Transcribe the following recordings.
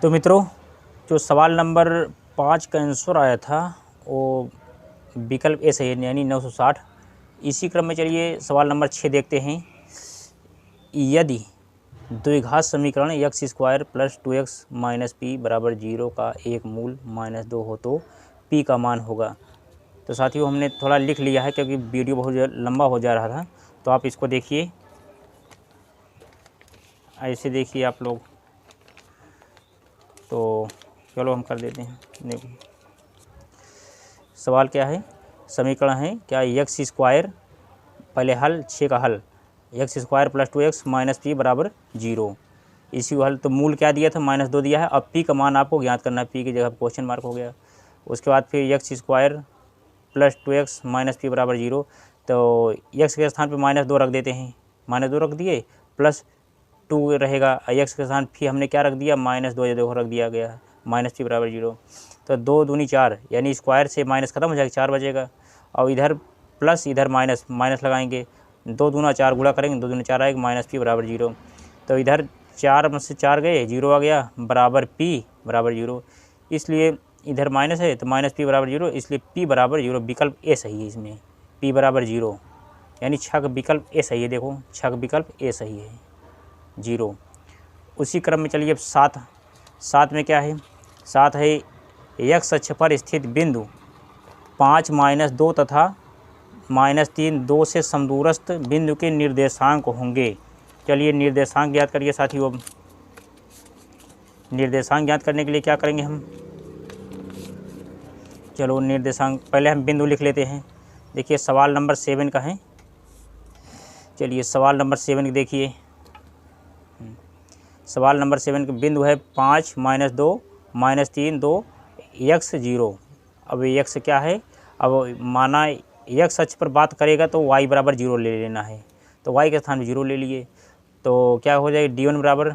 तो मित्रों, जो सवाल नंबर 5 का आंसर आया था वो विकल्प ए सही है, यानी 960। इसी क्रम में चलिए सवाल नंबर 6 देखते हैं। यदि द्विघात समीकरण x square plus 2x minus P बराबर 0 का एक मूल -2 हो तो p का मान होगा। तो साथियों, हमने थोड़ा लिख लिया है क्योंकि वीडियो बहुत लंबा हो जा रहा था। तो आप इसको देखिए, ऐसे देखिए आप लोग। तो चलो हम कर देते हैं। देखो सवाल क्या है, समीकरण है क्या, एक्स स्क्वायर, पहले हल 6 का हल, x square plus 2x minus P बराबर 0। इसी को हल, तो मूल क्या दिया था, -2 दिया है। अब p का मान आपको ज्ञात करना है, p की जगह क्वेश्चन मार्क हो गया। उसके बाद फिर x square plus 2x minus P बराबर 0। तो x के स्थान पे -2 रख देते हैं, -2 रख दिए, प्लस 2 रहेगा। x के स्थान फिर हमने क्या रख दिया, -2 देखो रख दिया गया, माइनस पी बराबर 0। तो 2 दूनी 4, यानी स्क्वायर से माइनस खत्म हो जाएगा, 4 बचेगा। और इधर प्लस, इधर माइनस, माइनस लगाएंगे, 2 दूना 4 गुणा करेंगे, 2 दूनी 4 आएगा, माइनस पी बराबर 0। तो इधर 4 में से 4 गए, 0 आ गया, बराबर p बराबर 0। इसलिए इधर माइनस है तो माइनस पी बराबर 0, इसलिए p बराबर 0। विकल्प ए सही है इसमें, p बराबर 0, यानी छक विकल्प ए सही है। देखो छक विकल्प ए सही है, 0। उसी क्रम में चलिए अब 7 में क्या है, 7 है एक्स अक्ष पर स्थित बिंदु 5 -2 तथा -3 2 से समदूरस्थ बिंदु के निर्देशांक होंगे। चलिए निर्देशांक ज्ञात करिए साथियों। निर्देशांक ज्ञात करने के लिए क्या करेंगे हम, चलो निर्देशांक पहले हम बिंदु लिख लेते हैं। देखिए सवाल नंबर 7 का है। चलिए सवाल नंबर 7 देखिए, सवाल नंबर 7 का बिंदु है 5 -2 -3 2 x 0। अब x क्या है, अब माना x अक्ष पर बात करेगा तो y बराबर 0 ले लेना है। तो y के स्थान पर 0 ले लिए, तो क्या हो जाएगा, d1 बराबर,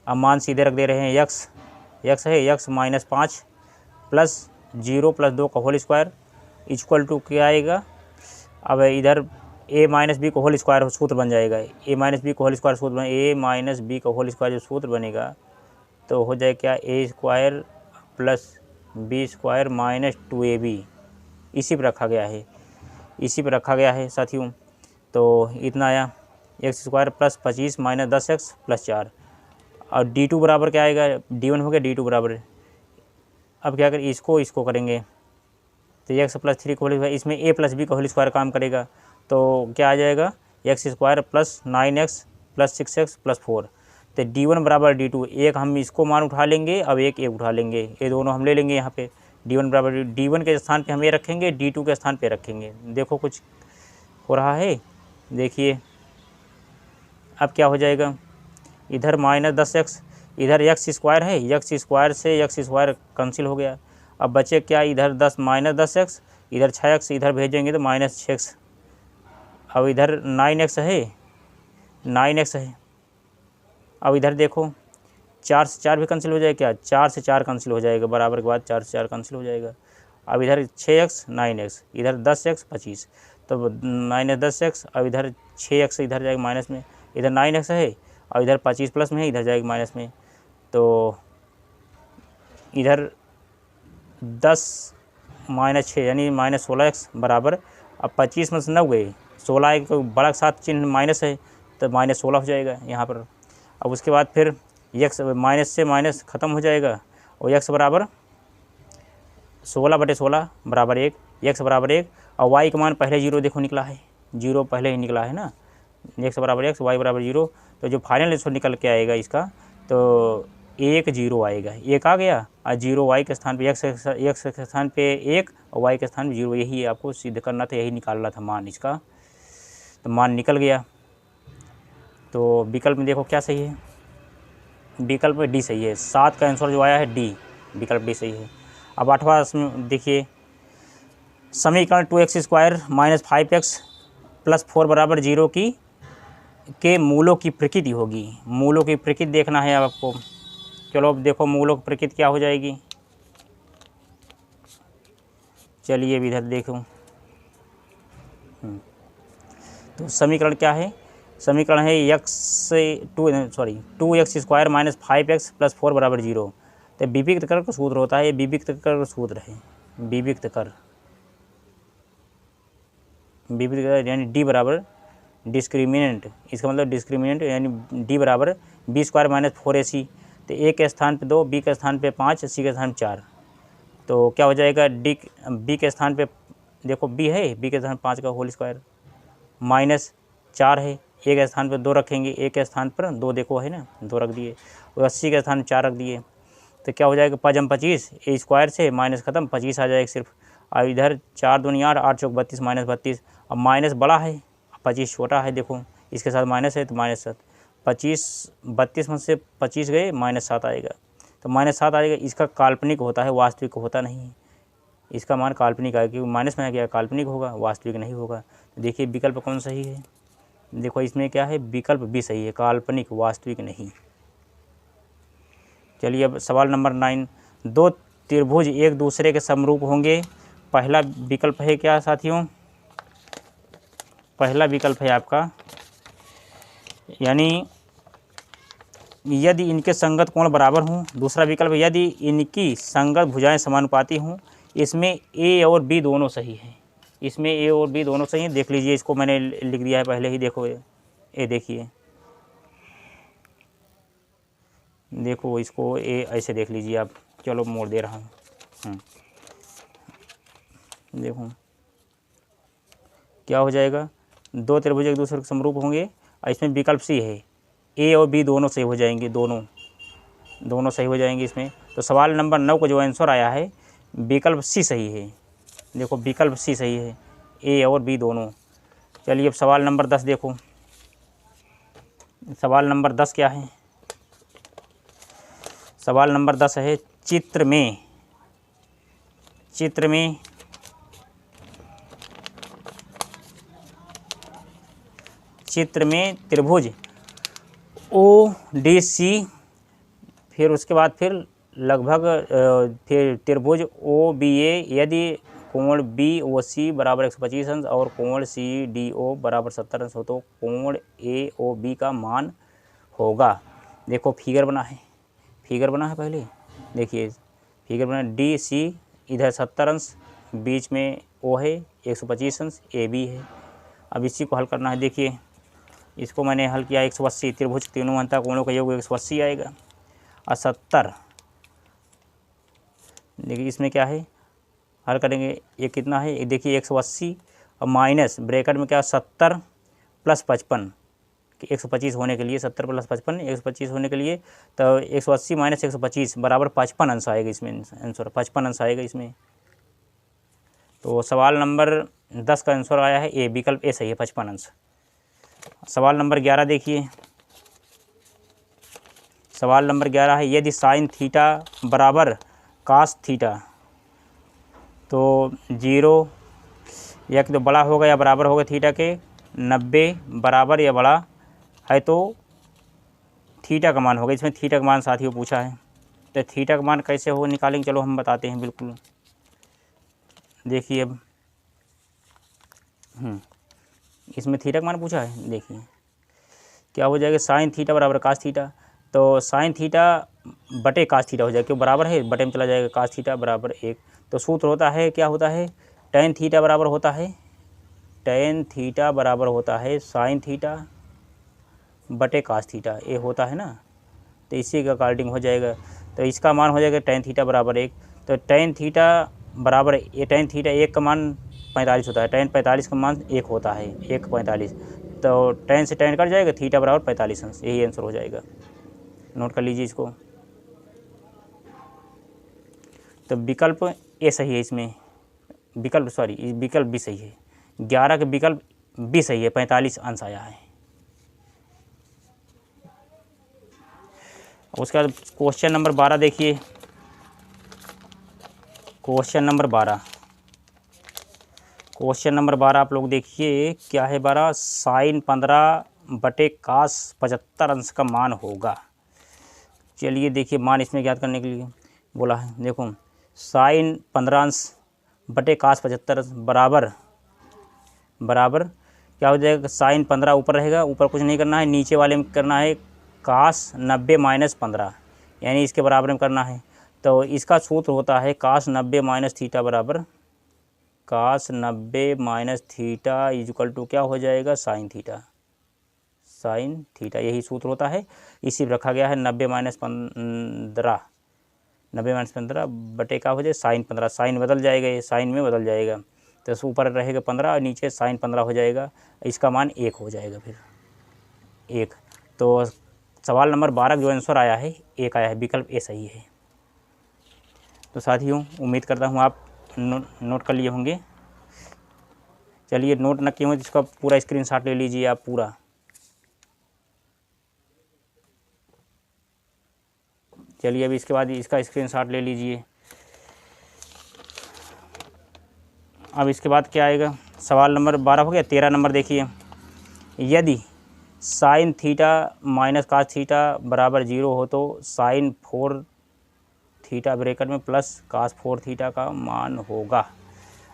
अब मान सीधे रख दे रहे हैं, x है x -5 प्लस 0 प्लस 2 का होल स्क्वायर इक्वल टू क्या आएगा। अब इधर a माइनस बी का होल स्क्वायर सूत्र बन जाएगा, a माइनस बी का होल स्क्वायर सूत्र a माइनस बी का होल स्क्वायर जो सूत्र बनेगा तो हो जाए क्या, a square plus b square minus 2ab। इसी पर रखा गया है, इसी पर रखा गया है साथियों। तो इतना आया, x square plus 25 minus 10x plus 4। और d2 बराबर क्या आएगा, d1 हो गया, d2 बराबर, अब क्या करें, इसको करेंगे तो x प्लस 3 का होल स्क्वायर, इसमें a प्लस बी का होल स्क्वायर काम करेगा तो क्या आ जाएगा, x square plus 9x plus 6x plus 4। तो d1 बराबर d2, एक हम इसको मान उठा लेंगे, अब एक उठा लेंगे, ये दोनों हम ले लेंगे यहाँ पे। d1 बराबर d1 के स्थान पे हम ये रखेंगे, d2 के स्थान पे रखेंगे। देखो कुछ हो रहा है, देखिए अब क्या हो जाएगा, इधर -10x, इधर एक्स स्क्वायर है, एक्स स्क्वायर से एक्स स्क्वायर कैंसिल हो गया। अब बचे क्या, इधर -10x, इधर 6x, इधर भेजेंगे तो -6x। अब इधर 9x है, 9x है। अब इधर देखो 4 से 4 भी कैंसिल हो जाएगा, क्या 4 से 4 कैंसिल हो जाएगा, बराबर के बाद 4 से 4 कैंसिल हो जाएगा। अब इधर 6x 9x, इधर 10x 25, तो -10x। अब इधर 6x इधर जाएगा माइनस में, इधर 9x है, और इधर 25 प्लस में है, इधर जाएगा माइनस में। तो इधर 10 -6 यानी -16x बराबर, अब 25 में से 9 गए, 16 एक तो बड़ा साथ चिन्ह माइनस है तो -16 हो जाएगा यहाँ पर। अब उसके बाद फिर x माइनस से माइनस ख़त्म हो जाएगा, और x बराबर 16/16 बराबर 1, x बराबर 1। और y का मान पहले 0 देखो निकला है, 0 पहले ही निकला है ना, x बराबर x, y बराबर 0। तो जो फाइनल आंसर निकल के आएगा इसका, तो 1 0 आएगा, 1 आ गया, और 0 y के स्थान पे, x के स्थान पे 1 और y के स्थान पे 0। यही आपको सिद्ध करना था, यही निकालना था मान इसका। तो मान निकल गया। तो विकल्प में देखो क्या सही है, विकल्प में डी सही है। 7 का आंसर जो आया है डी, विकल्प डी सही है। अब 8वां देखिए, समीकरण 2x square minus 5x plus 4 बराबर 0 के मूलों की प्रकृति होगी। मूलों की प्रकृति देखना है आपको। चलो अब देखो मूलों की प्रकृति क्या हो जाएगी। चलिए अब इधर देखो, तो समीकरण क्या है, समीकरण है two x square minus 5x plus 4 बराबर 0। तो विविक्त कर का सूत्र होता है, ये विविक्त कर का सूत्र है, विविक्त कर यानी डी बराबर डिस्क्रिमिनेंट, इसका मतलब डिस्क्रिमिनेंट यानी डी बराबर बी स्क्वायर माइनस 4ac। तो ए के स्थान पे 2, बी के स्थान पे 5, सी के स्थान पे 4। तो क्या हो जाएगा, बी के स्थान पे देखो बी है, बी के स्थान 5 का होल स्क्वायर माइनस 4 है, ए के स्थान पर 2 रखेंगे, ए के स्थान पर 2 देखो है ना, 2 रख दिए, और 80 के स्थान 4 रख दिए। तो क्या हो जाएगा, 5 25, ए स्क्वायर से माइनस ख़त्म, 25 आ जाएगा सिर्फ। अब इधर 4 दूनी 8, 8 चौक 32 माइनस 32। अब माइनस बड़ा है, 25 छोटा है, देखो इसके साथ माइनस है तो माइनस 7, 25 32 में से 25 गए, -7 आएगा। तो -7 आएगा, इसका काल्पनिक होता है, वास्तविक होता नहीं है। इसका मान काल्पनिक आएगा, क्योंकि माइनस में आ गया, काल्पनिक होगा, वास्तविक नहीं होगा। तो देखिए विकल्प कौन सही है, देखो इसमें क्या है, विकल्प भी सही है, काल्पनिक वास्तविक नहीं। चलिए अब सवाल नंबर 9, दो त्रिभुज एक दूसरे के समरूप होंगे। पहला विकल्प है क्या साथियों, पहला विकल्प है आपका, यानी यदि इनके संगत कोण बराबर हों। दूसरा विकल्प यदि इनकी संगत भुजाएं समानुपाती हों। इसमें ए और बी दोनों सही हैं, इसमें ए और बी दोनों सही हैं। देख लीजिए, इसको मैंने लिख दिया है पहले ही, देखो ए देखिए, देखो इसको ए ऐसे देख लीजिए आप, चलो मोड़ दे रहा हूँ। देखो क्या हो जाएगा, दो त्रिभुज एक दूसरे के समरूप होंगे, और इसमें विकल्प सी है, ए और बी दोनों सही हो जाएंगे, दोनों सही हो जाएंगे इसमें। तो सवाल नंबर 9 को जो आंसर आया है, विकल्प सी सही है। देखो विकल्प सी सही है, ए और बी दोनों। चलिए अब सवाल नंबर 10 देखो, सवाल नंबर 10 क्या है, सवाल नंबर 10 है, चित्र में त्रिभुज ओ डी सी, फिर उसके बाद फिर लगभग फिर त्रिभुज ओ बी ए, यदि कोण बी ओ सी बराबर 125 अंश और कोण सी डी ओ बराबर 70 अंश हो, तो कोण ए ओ बी का मान होगा। देखो फिगर बना है, पहले देखिए फिगर बना, डी सी इधर 70 अंश, बीच में ओ है 125 अंश, ए बी है। अब इसी को हल करना है। देखिए इसको मैंने हल किया, 180, त्रिभुज तीनों अंतः कोणों का योग 180 आएगा, और 70, देखिए इसमें क्या है, हल करेंगे, ये कितना है, देखिए 180 और माइनस ब्रैकेट में क्या, 70 प्लस 55, 125 होने के लिए 70 प्लस 55, 125 होने के लिए, तो 180 माइनस 125 बराबर 55 अंश आएगा इसमें, आंसर 55 अंश आएगा इसमें। तो सवाल नंबर 10 का आंसर आया है ए, विकल्प ए सही है, 55 अंश। सवाल नंबर 11 देखिए, सवाल नंबर 11 है, यदि साइन थीटा बराबर कास थीटा, तो 0 या तो बड़ा होगा या बराबर होगा थीटा के, 90 बराबर या बड़ा है तो थीटा का मान होगा। इसमें थीटा का मान साथियों पूछा है, तो थीटा का मान कैसे हो निकालेंगे, चलो हम बताते हैं बिल्कुल। देखिए अब इसमें थीटा का मान पूछा है, देखिए क्या हो जाएगा, साइन थीटा बराबर कास थीटा, तो साइन थीटा बटे कास थीटा हो जाएगा, क्यों बराबर है, बटे में चला जाएगा, कास थीटा बराबर 1। तो सूत्र होता है, क्या होता है, टेन थीटा बराबर होता है, टेन थीटा बराबर होता है साइन थीटा बटे कास थीटा, ये होता है ना, तो इसी का अकॉर्डिंग हो जाएगा। तो इसका मान हो जाएगा टेन थीटा बराबर 1। तो टेन थीटा बराबर, ये टेन थीटा 1 का मान 45 होता है, टेन 45 का मान 1 होता है, 1/45, तो टेन से टेन कट जाएगा, थीटा बराबर 45 अंश, यही आंसर हो जाएगा। नोट कर लीजिए इसको। तो विकल्प ए सही है इसमें, विकल्प बी सही है, 11 के विकल्प बी सही है, 45 अंश आया है। उसके बाद क्वेश्चन नंबर 12 देखिए, क्वेश्चन नंबर 12 आप लोग देखिए क्या है, 12 साइन 15 बटे कास 75 अंश का मान होगा। चलिए देखिए मान इसमें ज्ञात करने के लिए बोला है, देखो साइन 15 अंश बटे कास 75 अंश बराबर क्या हो जाएगा, साइन 15 ऊपर रहेगा, ऊपर कुछ नहीं करना है, नीचे वाले में करना है कास 90 माइनस 15, यानी इसके बराबर में करना है। तो इसका सूत्र होता है कास 90 माइनस थीटा बराबर कास 90 माइनस थीटा इक्वल टू क्या हो जाएगा, साइन थीटा। साइन थीटा यही सूत्र होता है, इसी रखा गया है 90 माइनस 15, 90 माइनस 15 बटे का हो जाए साइन 15, साइन बदल जाएगा, ये साइन में बदल जाएगा, तो ऊपर रहेगा 15 और नीचे साइन 15 हो जाएगा, इसका मान 1 हो जाएगा फिर 1। तो सवाल नंबर 12 जो आंसर आया है 1 आया है, विकल्प ए सही है। तो साथियों उम्मीद करता हूँ आप नोट कर लिए होंगे। चलिए नोट न किए हों जिसका पूरा स्क्रीनशॉट ले लीजिए आप पूरा। चलिए अभी इसके बाद इसका स्क्रीनशॉट ले लीजिए। अब इसके बाद क्या आएगा, सवाल नंबर 12 हो गया। 13 नंबर देखिए, यदि sine theta minus cos theta बराबर 0 हो तो साइन 4 थीटा ब्रैकेट में प्लस कास 4 थीटा का मान होगा।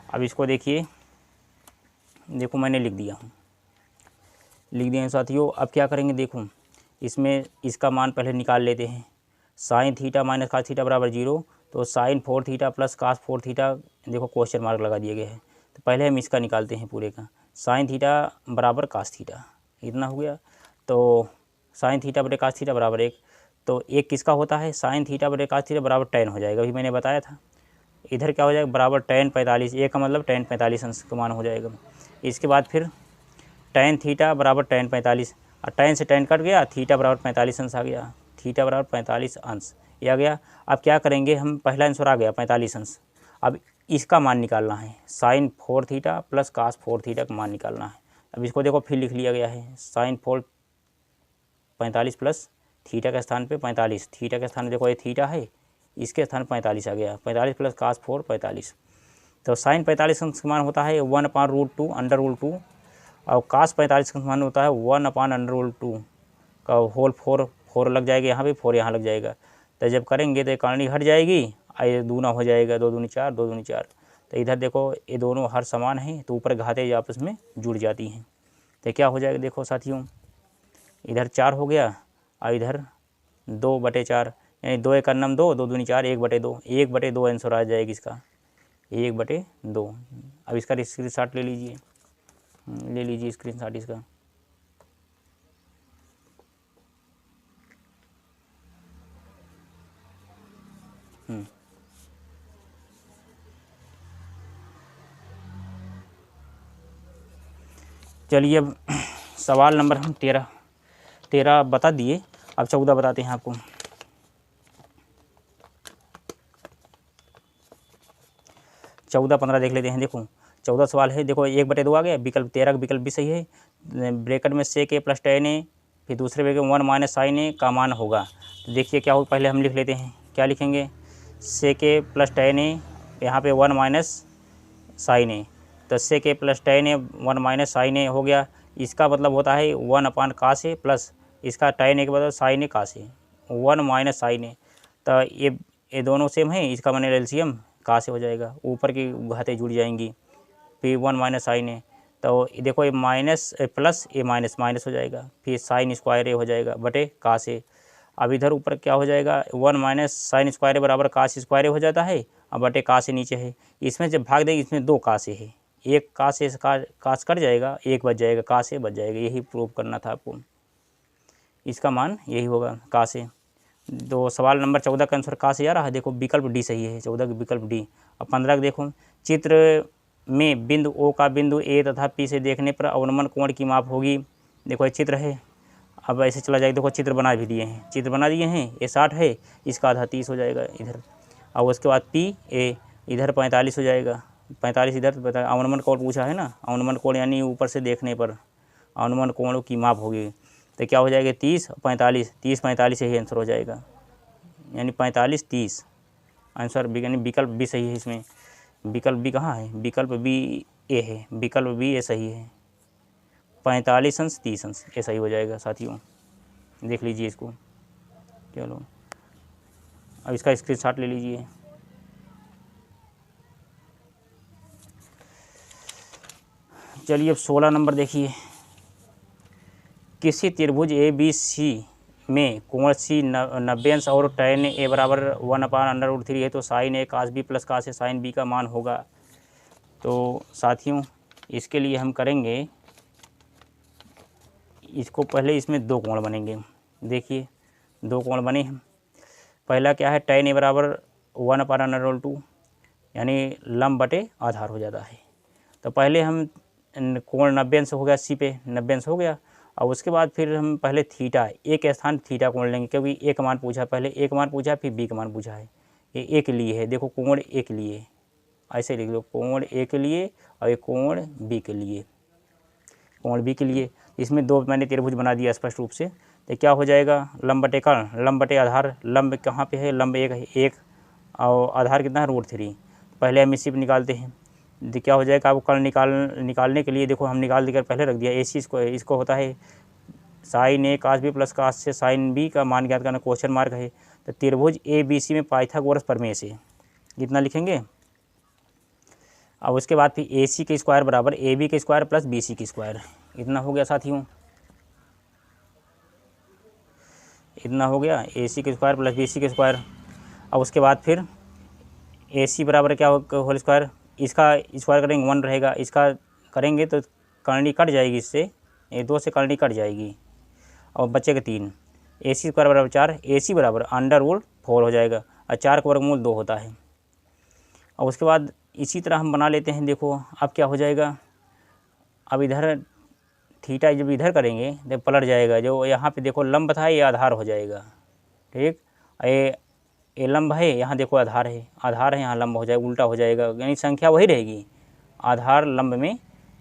अब इसको देखिए, देखो मैंने लिख दिया हूँ साथियों। अब क्या करेंगे, देखो इसमें इसका मान पहले निकाल लेते हैं। Sine theta minus cos theta बराबर 0, तो sine 4 theta plus cos 4 theta, देखो क्वेश्चन मार्क लगा दिए गए हैं। तो पहले हम इसका निकालते हैं पूरे का, साइन थीटा बराबर कास थीटा, इतना हो गया। तो साइन थीटा बटे कास थीटा बराबर 1, तो 1 किसका होता है, साइन थीटा बटे कास थीटा बराबर tan हो जाएगा, अभी मैंने बताया था। इधर क्या हो जाएगा, बराबर tan 45, एक का मतलब tan 45 अंश का मान हो जाएगा। इसके बाद फिर tan थीटा बराबर tan 45, और tan से tan कट गया, थीटा बराबर 45 अंश आ गया, थीटा बराबर 45 अंश ये आ गया। अब क्या करेंगे हम, पहला आंसर आ गया 45 अंश, अब इसका मान निकालना है, sine 4 theta plus cos 4 theta का मान निकालना है। अब इसको देखो फिर लिख लिया गया है, साइन 4 45 प्लस थीटा के स्थान पे 45, थीटा के स्थान पे देखो ये थीटा है, इसके स्थान 45 आ गया, 45 प्लस कास 4 45। तो साइन 45 अंश का मान होता है 1/√2 अंडर√2, और कास 45 का मान होता है 1/√2 का होल 4 लग जाएगा यहाँ पे, 4 यहाँ लग जाएगा। तो जब करेंगे तो इकानी हट जाएगी, ये दूना हो जाएगा, 2 दूनी 4, 2 दूनी 4। तो इधर देखो ये दोनों हर समान हैं, तो ऊपर घाते आपस में जुड़ जाती हैं। तो क्या हो जाएगा, देखो साथियों इधर 4 हो गया और इधर 2/4, यानी 2 एक अन्नम 2, 2 दूनी 4, 1/2, 1/2 आंसर आ जाएगी इसका, 1/2। अब इसका स्क्रीनशॉट ले लीजिए, ले लीजिए स्क्रीनशॉट इसका। चलिए अब सवाल नंबर हम 13 बता दिए, अब 14 बताते हैं आपको। 14 15 देख लेते हैं। देखो 14 सवाल है, देखो 1/2 आ गया, विकल्प 13 का विकल्प भी सही है। ब्रैकेट में सेक ए प्लस tan ए, फिर दूसरे ब्रैकेट में 1 माइनस साइन ए का मान होगा। तो देखिए क्या हो, पहले हम लिख लेते हैं, क्या लिखेंगे, सेक ए प्लस tan ए, यहाँ पे 1 माइनस साइन ए, तो सेक ए प्लस tan ए 1 माइनस साइन ए हो गया। इसका मतलब होता है 1/cos ए प्लस इसका tan ए के बदले साइन ए cos ए, 1 माइनस साइन ए। तो ये दोनों सेम है, इसका मैंने एलसीएम cos ए हो जाएगा, ऊपर की घातें जुड़ जाएंगी, फिर 1 माइनस साइन ए। तो देखो ये माइनस प्लस ए माइनस माइनस हो जाएगा, फिर साइन स्क्वायर ए हो जाएगा बटे cos ए। अब इधर ऊपर क्या हो जाएगा, 1 माइनस साइन स्क्वायर ए बराबर cos स्क्वायर ए हो जाता है, अब बटे cos ए नीचे है। इसमें जब भाग देंगे इसमें 2 cos ए है, एक cos ए से cos कट जाएगा, एक बच जाएगा, cos ए बच जाएगा, यही प्रूव करना था आपको। इसका मान यही होगा cos ए। तो सवाल नंबर 14 का आंसर cos ए आ रहा है, देखो विकल्प डी सही है, 14 का विकल्प डी। अब 15 देखो, चित्र में बिंदु ओ का बिंदु ए तथा पी से देखने पर अवनमन कोण की माप होगी। देखो ये चित्र है, अब ऐसे चला जाएगा, देखो चित्र बना भी दिए हैं, चित्र बना दिए हैं, ये 60 है, इसका आधा 30 हो जाएगा इधर, और उसके बाद पी ए इधर 45 हो जाएगा, 45 इधर बता, अवनमन कोण पूछा है ना, अवनमन कोण यानी ऊपर से देखने पर अवनमन कोण की माप होगी। तो क्या हो जाएगा, 30 45, 30 45 यही आंसर हो जाएगा, यानी 45 30 आंसर बी, यानी विकल्प बी सही है इसमें। विकल्प बी कहाँ है, विकल्प बी ए है, विकल्प बी ए सही है, 45 अंश 30 अंश ये सही हो जाएगा साथियों, देख लीजिए इसको। चलो अब इसका स्क्रीनशॉट ले लीजिए। चलिए अब 16 नंबर देखिए। किसी त्रिभुज ए बी सी में कोण सी 90 अंश और tan ए बराबर 1/√3 है तो साइन ए cos बी प्लस cos ए साइन बी का मान होगा। तो साथियों इसके लिए हम करेंगे, इसको पहले इसमें दो कोण बनेंगे। देखिए दो कोण बने हैं। पहला क्या है, tan ए बराबर 1/√2 यानी लंब बटे आधार हो जाता है। तो पहले हम कोण 90 अंश हो गया, सी पे 90 अंश हो गया। और उसके बाद फिर हम पहले थीटा, ए के स्थान थीटा कोण लेंगे, क्योंकि ए का मान पूछा, पहले ए का मान पूछा फिर बी का मान पूछा है। ये ए के लिए है, देखो कोण ए के लिए, ऐसे लिख लो, कोण ए के लिए और ये कोण बी के लिए, कोण बी के लिए। इसमें दो मैंने त्रिभुज बना दिया स्पष्ट रूप से। तो क्या हो जाएगा, लंब बटे कर्ण, लंब बटे आधार। लंब कहाँ पे है, लंब एक है, एक, और आधार कितना है, √3। पहले हम इसी पर निकालते हैं। क्या हो जाएगा, आपको कर्ण निकालने के लिए देखो हम निकाल देकर पहले रख दिया। AC इसको होता है साइन ए cos बी प्लस cos से साइन बी का मान ज्ञात करना, क्वेश्चन मार्क है। तो त्रिभुज ABC में पाइथागोरस प्रमेय से कितना लिखेंगे। अब उसके बाद फिर AC के स्क्वायर बराबर AB के स्क्वायर प्लस BC के स्क्वायर, इतना हो गया साथियों, इतना हो गया AC के स्क्वायर प्लस BC के स्क्वायर। अब उसके बाद फिर AC बराबर क्या होल स्क्वायर, इसका स्क्वायर करेंगे 1 रहेगा, इसका करेंगे तो करनी कट जाएगी, इससे ये 2 से करनी कट जाएगी और बचेगा 3। AC स्क्वायर बराबर 4, AC बराबर √4 हो जाएगा और 4 का वर्गमूल 2 होता है। और उसके बाद इसी तरह हम बना लेते हैं। देखो अब क्या हो जाएगा, अब इधर थीटा जब इधर करेंगे जब पलट जाएगा, जो यहाँ पे देखो लंब था ये आधार हो जाएगा, ठीक। ये लंब है, यहाँ देखो आधार है, आधार है, यहाँ लंब हो जाएगा, उल्टा हो जाएगा, यानी संख्या वही रहेगी, आधार लंब में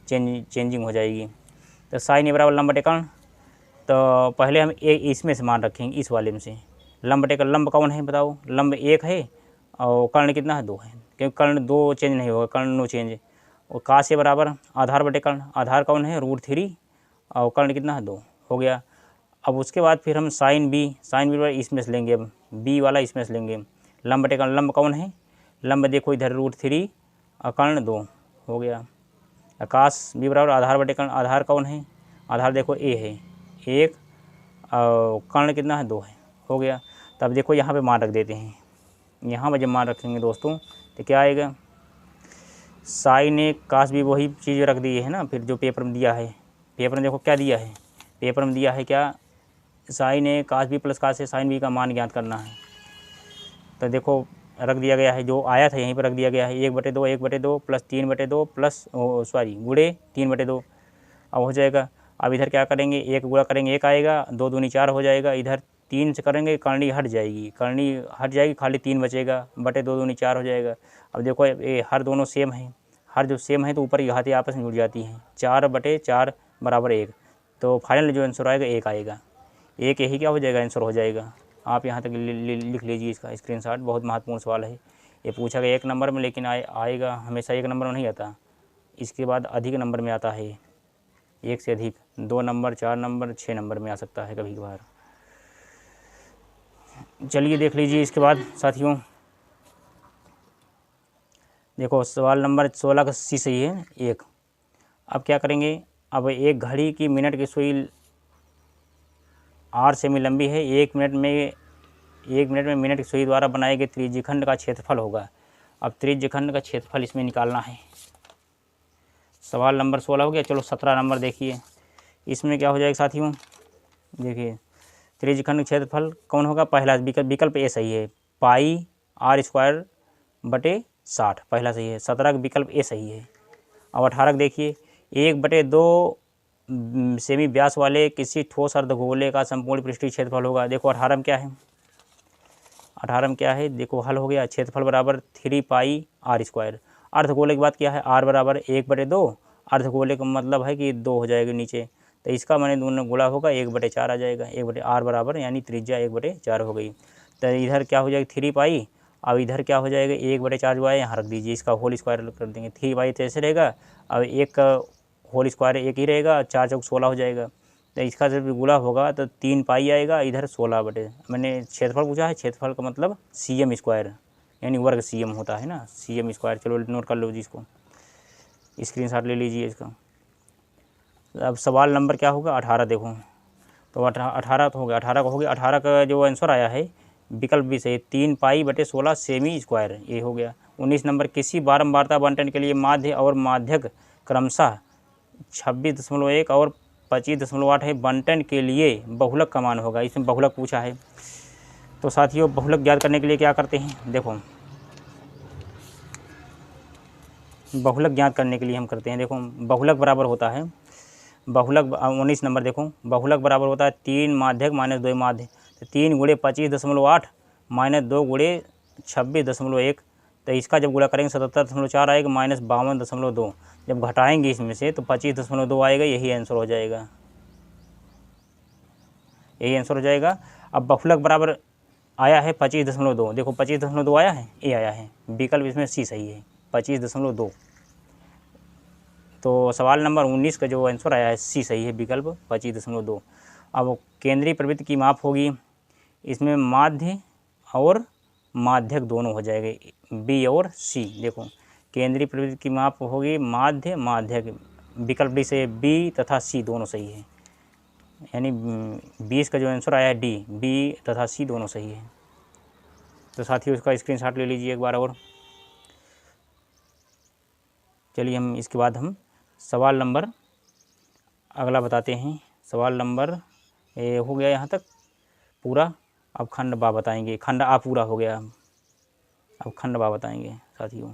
चेंजिंग हो जाएगी। तो साइन ए बराबर लंब बटे कर्ण। तो पहले हम ए इसमें से मान रखेंगे, इस वाले में से लंब बटे कर्ण। लंब कौन है बताओ, लंब 1 है और कर्ण कितना है, 2 है, क्योंकि कर्ण 2 चेंज नहीं होगा, कर्ण नो चेंज। और cos ए बराबर आधार बटे कर्ण, आधार कौन है, √3 और कर्ण कितना है, 2 हो गया। अब उसके बाद फिर हम साइन बी बराबर इसमें से लेंगे, अब बी वाला इसमें से लेंगे। लंब बटे कर्ण, लंब कौन है, लंब देखो इधर √3 और कर्ण 2 हो गया। cos बी बराबर आधार बटे कर्ण, आधार कौन है, आधार देखो ए है 1 और कर्ण कितना है, 2 है, हो गया। तब देखो यहाँ पे मान रख देते हैं, यहाँ पर जब मान रखेंगे दोस्तों तो क्या आएगा, साइन ए cos बी वही चीज़ रख दी है ना, फिर जो पेपर में दिया है। पेपर में देखो क्या दिया है, पेपर में दिया है क्या, साइन ए cos बी प्लस cos से साइन बी का मान ज्ञात करना है। तो देखो रख दिया गया है, जो आया था यहीं पर रख दिया गया है, 1/2 प्लस 3/2 प्लस गुणे 3/2। अब हो जाएगा। अब इधर क्या करेंगे, 1 गुणा करेंगे 1 आएगा, 2 दूनी 4 हो जाएगा, इधर 3 से करेंगे करनी हट जाएगी, खाली 3 बचेगा, बटे 2 दूनी 4 हो जाएगा। अब देखो ये हर दोनों सेम है, हर जो सेम है तो ऊपर घातें आपस में जुड़ जाती हैं, 4/4 बराबर 1। तो फाइनल जो आंसर आएगा 1 आएगा, 1 यही क्या हो जाएगा, आंसर हो जाएगा। आप यहाँ तक लिख लीजिए, इसका स्क्रीनशॉट, बहुत महत्वपूर्ण सवाल है। ये पूछा गया 1 नंबर में, लेकिन आएगा हमेशा 1 नंबर में नहीं आता, इसके बाद अधिक नंबर में आता है, 1 से अधिक, 2 नंबर, 4 नंबर, 6 नंबर में आ सकता है कभी कभार। चलिए देख लीजिए इसके बाद साथियों, देखो सवाल नंबर 16 का सी सही है 1। अब क्या करेंगे, अब एक घड़ी की मिनट की सुई 8 सेमी लंबी है, 1 मिनट में मिनट की सुई द्वारा बनाए गए त्रिज्यखंड का क्षेत्रफल होगा। अब त्रिज्यखंड का क्षेत्रफल इसमें निकालना है। सवाल नंबर 16 हो गया। चलो 17 नंबर देखिए, इसमें क्या हो जाएगा साथियों, देखिए त्रिज्यखंड क्षेत्रफल कौन होगा, पहला विकल्प ए सही है, पाई r² बटे 60 पहला सही है, 17 का विकल्प ए सही है। अब 18 देखिए, 1/2 सेमी व्यास वाले किसी ठोस अर्धगोले का संपूर्ण पृष्ठीय क्षेत्रफल होगा। देखो 18 में क्या है, 18 में क्या है, देखो हल हो गया, क्षेत्रफल बराबर 3 पाई r²। अर्धगोले की बात क्या है, r बराबर 1/2, अर्धगोले का मतलब है कि 2 हो जाएगा नीचे, तो इसका मैंने दोनों गुणा होगा 1/4 आ जाएगा, 1/r बराबर यानी त्रिज्या 1/4 हो गई। तो इधर क्या हो जाएगा 3 पाई, अब इधर क्या हो जाएगा 1/4 जो है यहाँ रख दीजिए, इसका होल स्क्वायर कर देंगे, 3 पाई तो ऐसे रहेगा, अब 1 का होल स्क्वायर 1 ही रहेगा, 4 चौक 16 हो जाएगा। तो इसका जब गुणा होगा तो 3 पाई आएगा, इधर 16 मैंने क्षेत्रफल पूछा है, क्षेत्रफल का मतलब cm² यानी वर्ग cm होता है ना, cm²। चलो नोट कर लो जी, इसको स्क्रीनशॉट ले लीजिए इसका। अब सवाल नंबर क्या होगा 18 देखो, तो 18 तो हो गया, 18 का हो गया। 18 का जो आंसर आया है विकल्प बी से 3 पाई बटे 16 सेमी स्क्वायर, ये हो गया। 19 नंबर किसी बारंबारता बंटन के लिए माध्य और माध्यक क्रमशः 26.1 और 25.8 है, बंटन के लिए बहुलक का मान होगा। इसमें बहुलक पूछा है, तो साथियों बहुलक ज्ञात करने के लिए क्या करते हैं, देखो बहुलक ज्ञात करने के लिए हम करते हैं, देखो बहुलक बराबर होता है, बहुलक 19 नंबर देखो, बहुलक बराबर होता है 3 माध्यक माइनस 2 माध्य, तो 3 गुणे 25.8 माइनस 2 गुणे 26.1, तो इसका जब गुणा करेंगे 77.4 आएगा माइनस 52.2, जब घटाएंगे इसमें से तो 25.2 आएगा, यही आंसर हो जाएगा, यही आंसर हो जाएगा। अब बहुलक बराबर आया है 25.2, देखो 25.2 आया है, ये आया है, विकल्प इसमें सी सही है 25.2। तो सवाल नंबर 19 का जो आंसर आया है सी सही है, विकल्प 25.2। अब केंद्रीय प्रवृत्ति की माप होगी, इसमें माध्य और माध्यक दोनों हो जाएंगे, बी और सी। देखो केंद्रीय प्रवृत्ति की माप होगी माध्य माध्यक, विकल्प डी से बी तथा सी दोनों सही है, यानी 20 का जो आंसर आया है डी, बी तथा सी दोनों सही है। तो साथियों इसका स्क्रीनशॉट ले लीजिए एक बार और। चलिए हम इसके बाद हम सवाल नंबर अगला बताते हैं। सवाल नंबर हो गया यहाँ तक पूरा, अब खंड बा बताएंगे, खंड आ पूरा हो गया, अब खंड बा बताएंगे साथियों।